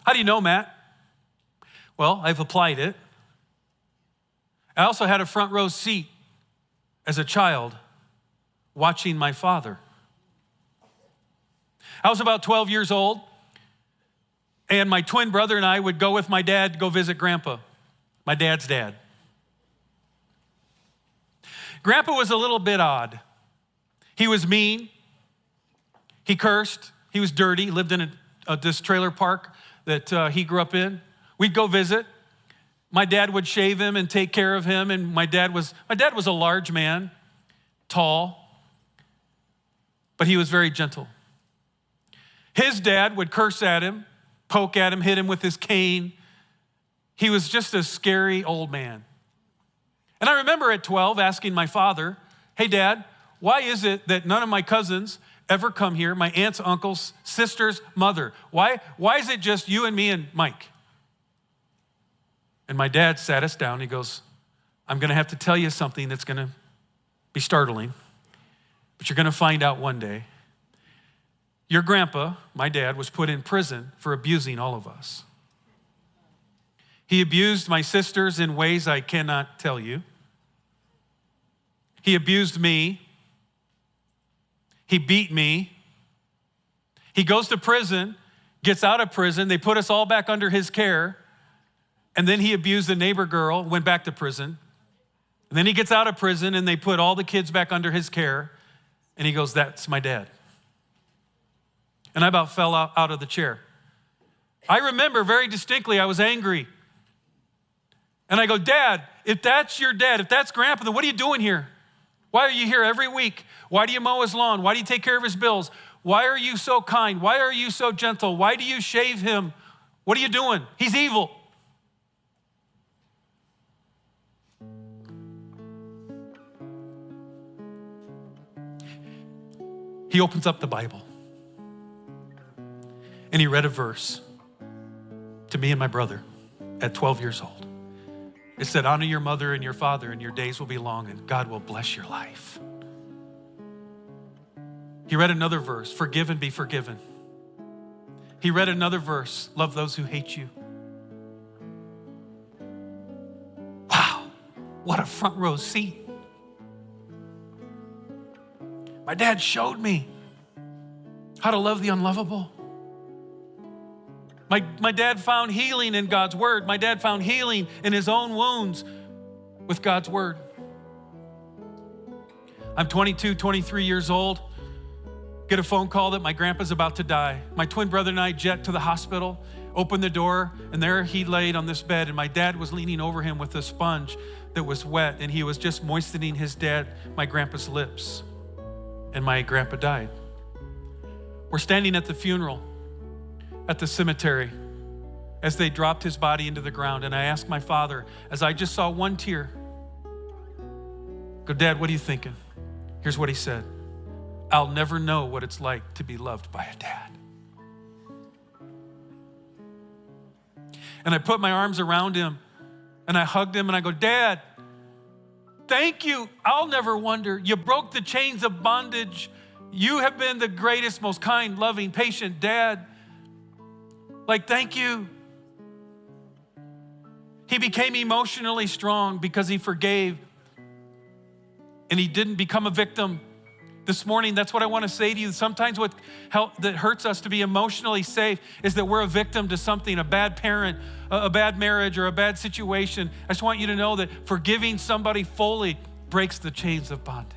How do you know, Matt? Well, I've applied it. I also had a front row seat as a child watching my father. I was about 12 years old, and my twin brother and I would go with my dad to go visit Grandpa, my dad's dad. Grandpa was a little bit odd. He was mean. He cursed. He was dirty. Lived in this trailer park that he grew up in. We'd go visit. My dad would shave him and take care of him, and my dad was a large man, tall, but he was very gentle. His dad would curse at him, poke at him, hit him with his cane. He was just a scary old man. And I remember at 12 asking my father, hey, Dad, why is it that none of my cousins ever come here, my aunts, uncles, sisters, mother? Why is it just you and me and Mike? And my dad sat us down. He goes, I'm going to have to tell you something that's going to be startling, but you're going to find out one day. Your grandpa, my dad, was put in prison for abusing all of us. He abused my sisters in ways I cannot tell you. He abused me. He beat me. He goes to prison, gets out of prison. They put us all back under his care. And then he abused the neighbor girl, went back to prison. And then he gets out of prison and they put all the kids back under his care. And he goes, that's my dad. And I about fell out of the chair. I remember very distinctly, I was angry. And I go, Dad, if that's your dad, if that's Grandpa, then what are you doing here? Why are you here every week? Why do you mow his lawn? Why do you take care of his bills? Why are you so kind? Why are you so gentle? Why do you shave him? What are you doing? He's evil. He opens up the Bible and he read a verse to me and my brother at 12 years old. It said, honor your mother and your father and your days will be long and God will bless your life. He read another verse, forgive and be forgiven. He read another verse, love those who hate you. Wow, what a front row seat. My dad showed me how to love the unlovable. My dad found healing in God's word. My dad found healing in his own wounds with God's word. I'm 22, 23 years old. Get a phone call that my grandpa's about to die. My twin brother and I jet to the hospital, open the door, and there he laid on this bed, and my dad was leaning over him with a sponge that was wet, and he was just moistening my grandpa's lips. And my grandpa died. We're standing at the funeral at the cemetery as they dropped his body into the ground. And I asked my father, as I just saw one tear, go, Dad, what are you thinking? Here's what he said. I'll never know what it's like to be loved by a dad. And I put my arms around him and I hugged him and I go, Dad, thank you. I'll never wonder. You broke the chains of bondage. You have been the greatest, most kind, loving, patient dad. Thank you. He became emotionally strong because he forgave and he didn't become a victim. This morning, that's what I want to say to you. Sometimes that hurts us to be emotionally safe is that we're a victim to something, a bad parent, a bad marriage, or a bad situation. I just want you to know that forgiving somebody fully breaks the chains of bondage.